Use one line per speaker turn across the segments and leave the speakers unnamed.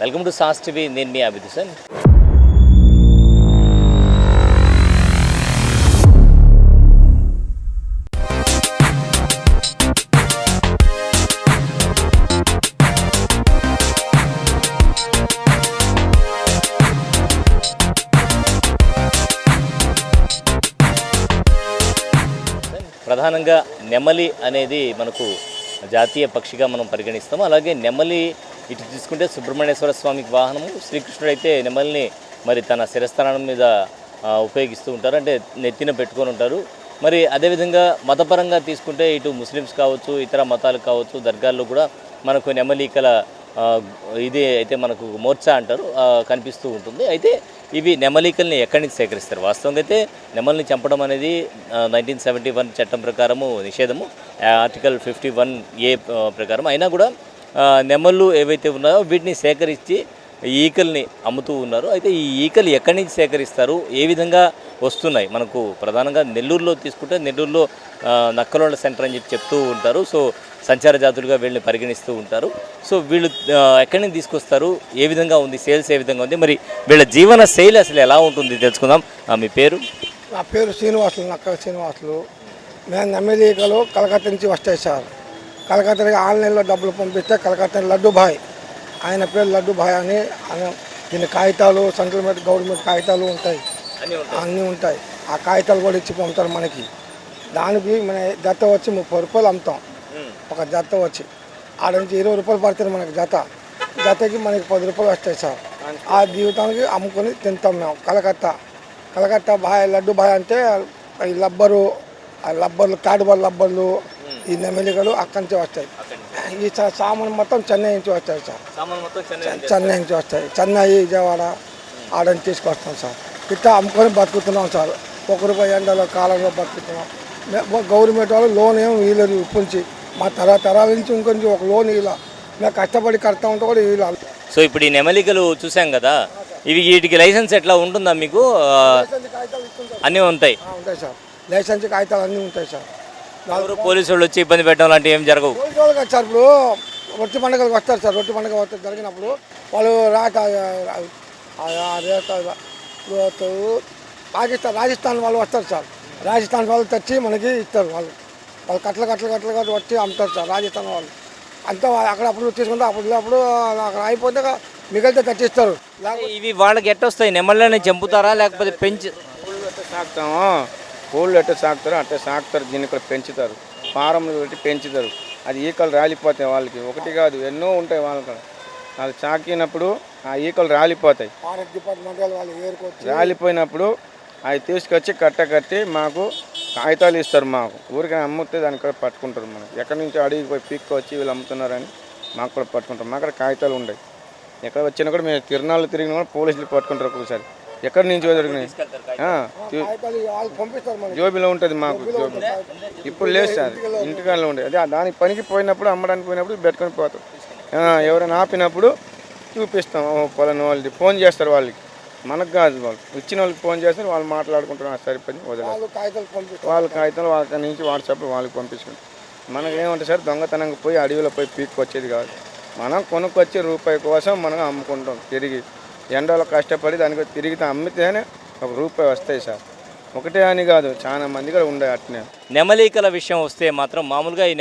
Welcome to sauce TV. నేను మీ అభిద్ హుసేన్. ప్రధానంగా నెమలి అనేది మనకు జాతీయ పక్షిగా మనం పరిగణిస్తాము. అలాగే నెమలి ఇటు తీసుకుంటే సుబ్రహ్మణ్యేశ్వర స్వామికి వాహనము. శ్రీకృష్ణుడు అయితే నెమలిని మరి తన శిరస్థానం మీద ఉపయోగిస్తూ ఉంటారు, అంటే నెత్తిన పెట్టుకొని ఉంటారు. మరి అదేవిధంగా మతపరంగా తీసుకుంటే ఇటు ముస్లిమ్స్ కావచ్చు, ఇతర మతాలు కావచ్చు, దర్గాల్లో కూడా మనకు నెమలికల ఇది అయితే మనకు మోర్చా అంటారు కనిపిస్తూ ఉంటుంది. అయితే ఇవి నెమలికల్ని ఎక్కడి నుంచి సేకరిస్తారు? వాస్తవంగా అయితే నెమలిని చంపడం అనేది 1971 చట్టం ప్రకారము నిషేధము, ఆర్టికల్ 51A ప్రకారం. అయినా కూడా నెమళ్ళు ఏవైతే ఉన్నాయో వీటిని సేకరించి ఈకల్ని అమ్ముతూ ఉన్నారు. అయితే ఈ ఈకలు ఎక్కడి నుంచి సేకరిస్తారు, ఏ విధంగా వస్తున్నాయి? మనకు ప్రధానంగా నెల్లూరులో తీసుకుంటే నెల్లూరులో నక్కలోళ్ళ సెంటర్ అని చెప్తూ ఉంటారు. సో సంచార జాతులుగా వీళ్ళని పరిగణిస్తూ ఉంటారు. సో వీళ్ళు ఎక్కడి నుంచి తీసుకొస్తారు, ఏ విధంగా ఉంది, సేల్స్ ఏ విధంగా ఉంది, మరి వీళ్ళ జీవన శైలి అసలు ఎలా ఉంటుంది తెలుసుకుందాం. మీ పేరు?
నా పేరు శ్రీనివాసులు, నక్క శ్రీనివాసులు. మేము నెమ్మలీకలు కలకత్తా నుంచి వస్తాయి సార్. కలకత్తాకి ఆన్లైన్లో డబ్బులు పంపిస్తే కలకత్తా లడ్డూభాయ్, ఆయన పేరు లడ్డూభాయ్ అని. దీని కాగితాలు సెంట్రల్ గవర్నమెంట్ కాగితాలు ఉంటాయి, అన్నీ ఉంటాయి. ఆ కాగితాలు కూడా ఇచ్చి పంపుతారు మనకి. దానికి మన జత వచ్చి 30 రూపాయలు అమ్ముతాం. ఒక జత వచ్చి ఆడ నుంచి 20 రూపాయలు పడుతుంది మనకి జతకి మనకి 10 రూపాయలు వస్తాయి సార్. ఆ జీవితానికి అమ్ముకొని తింటాం మేము. కలకత్తా బాయ్ లడ్డు బాయ్ అంటే ఈ లబ్బర్లు తాడుబాల్ లబ్బర్లు, ఈ నెమలికలు అక్కడి నుంచి వస్తాయి. ఈ సామాన్ మొత్తం చెన్నై నుంచి వస్తాయి సార్. చెన్నై నుంచి వస్తాయి. చెన్నై, విజయవాడ ఆడ నుంచి తీసుకొస్తాం సార్. ఇట్లా అమ్ముకొని బతుకుతున్నాం సార్. 1 రూపాయి ఎండలో కాలంలో బతుకుతున్నాం. గవర్నమెంట్ వాళ్ళు లోన్ ఏం వీలేదు ఇప్పుంచి, మా తరాల నుంచి ఇంకొంచెం ఒక లోన్ ఇలా మేము కష్టపడి కడతా ఉంటే కూడా ఇలా.
సో ఇప్పుడు ఈ నెమలికలు చూసాం కదా, వీటికి లైసెన్స్ ఎట్లా ఉంటుందా మీకు? అన్నీ ఉంటాయి
సార్. లైసెన్స్ కాగితాలు అన్నీ ఉంటాయి సార్.
పోలీసు వాళ్ళు వచ్చి ఇబ్బంది పెట్టడం లాంటివి ఏం జరగవు?
పోలీసు వాళ్ళు కదా సార్. ఇప్పుడు రొట్టె పండుగలకు వస్తారు సార్. రొట్టె పండుగ జరిగినప్పుడు వాళ్ళు రాజస్థాన్ వాళ్ళు వస్తారు సార్. రాజస్థాన్ వాళ్ళు తెచ్చి మనకి ఇస్తారు. వాళ్ళు కట్టలు వచ్చి అమ్ముతారు సార్ రాజస్థాన్ వాళ్ళు. అంతా అక్కడ అప్పుడు తీసుకుంటే అప్పుడు అక్కడ అయిపోతే మిగిలితే తెచ్చిస్తారు.
ఇవి వాళ్ళకి ఎట్ట వస్తాయి? నెమళ్ళని చంపుతారా లేకపోతే పెంచి
సాగుతాము? కోళ్ళు ఎట్ట సాగుతారో అట్లా సాగుతారు. దీన్ని ఇక్కడ పెంచుతారు, ఫారంలు పెట్టి పెంచుతారు. అది ఈకలు రాలిపోతాయి వాళ్ళకి. ఒకటి కాదు, ఎన్నో ఉంటాయి వాళ్ళకి. వాళ్ళు సాకినప్పుడు ఆ ఈకలు రాలిపోతాయి. రాలిపోయినప్పుడు అవి తీసుకొచ్చి కట్టి మాకు కాగితాలు ఇస్తారు. మాకు ఊరికే అమ్ముతే దాన్ని కూడా పట్టుకుంటారు. మనం ఎక్కడి నుంచి అడిగి పోయి పీక్కు వచ్చి వీళ్ళు అమ్ముతున్నారని మాకు కూడా పట్టుకుంటారు. మా అక్కడ కాగితాలు ఉన్నాయి. ఎక్కడ వచ్చినా కూడా మేము తిరునాళ్ళు తిరిగినా కూడా పోలీసులు పట్టుకుంటారు. ఒక్కొక్కసారి ఎక్కడి నుంచి దొరికినాయి జోబిలో ఉంటుంది మాకు. జోబి ఇప్పుడు లేదు సార్, ఇంటికాడలో ఉండేది. అదే దానికి పనికి పోయినప్పుడు, అమ్మడానికి పోయినప్పుడు పెట్టుకొని పోతాం. ఎవరైనా ఆపినప్పుడు చూపిస్తాం. పొలం వాళ్ళది ఫోన్ చేస్తారు వాళ్ళకి, మనకు కాదు. వాళ్ళు ఇచ్చిన వాళ్ళకి ఫోన్ చేస్తారు, వాళ్ళు మాట్లాడుకుంటారు. సరిపోయి వదిలేదు. వాళ్ళ కాగితాలు వాళ్ళ నుంచి వాట్సాప్ వాళ్ళకి పంపించుకుంటాం. మనకేమంటే సార్, దొంగతనంగా పోయి అడవిలో పోయి పీక్కు వచ్చేది కాదు. మనం కొనుక్కొచ్చి రూపాయి కోసం మనం అమ్ముకుంటాం. తిరిగి ఎండలో కష్టపడి దానికి తిరిగితే అమ్మితేనే ₹1 వస్తాయి సార్. ఒకటే అని కాదు, చాలా మంది కూడా ఉండే అట్నే.
నెమలికల విషయం వస్తే మాత్రం మామూలుగా ఈ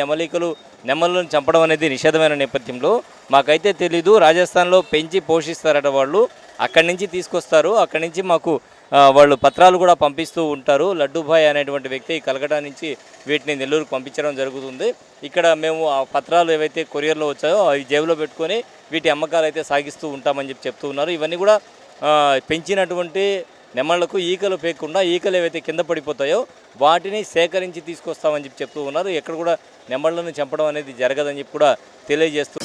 నెమళ్ళను చంపడం అనేది నిషేధమైన నేపథ్యంలో మాకైతే తెలీదు. రాజస్థాన్లో పెంచి పోషిస్తారట వాళ్ళు. అక్కడి నుంచి తీసుకొస్తారు. అక్కడి నుంచి మాకు వాళ్ళు పత్రాలు కూడా పంపిస్తూ ఉంటారు. లడ్డూభాయ్ అనేటువంటి వ్యక్తి కలకటా నుంచి వీటిని నెల్లూరుకు పంపించడం జరుగుతుంది. ఇక్కడ మేము ఆ పత్రాలు ఏవైతే కొరియర్లో వచ్చాయో అవి జేబులో పెట్టుకొని వీటి అమ్మకాలు అయితే సాగిస్తూ ఉంటామని చెప్తూ ఉన్నారు. ఇవన్నీ కూడా పెంచినటువంటి నెమళ్లకు ఈకలు పేయకుండా ఈకలు ఏవైతే కింద పడిపోతాయో వాటిని సేకరించి తీసుకొస్తామని చెప్తూ ఉన్నారు. ఎక్కడ కూడా నెమళ్లను చంపడం అనేది జరగదని చెప్పి కూడా తెలియజేస్తూ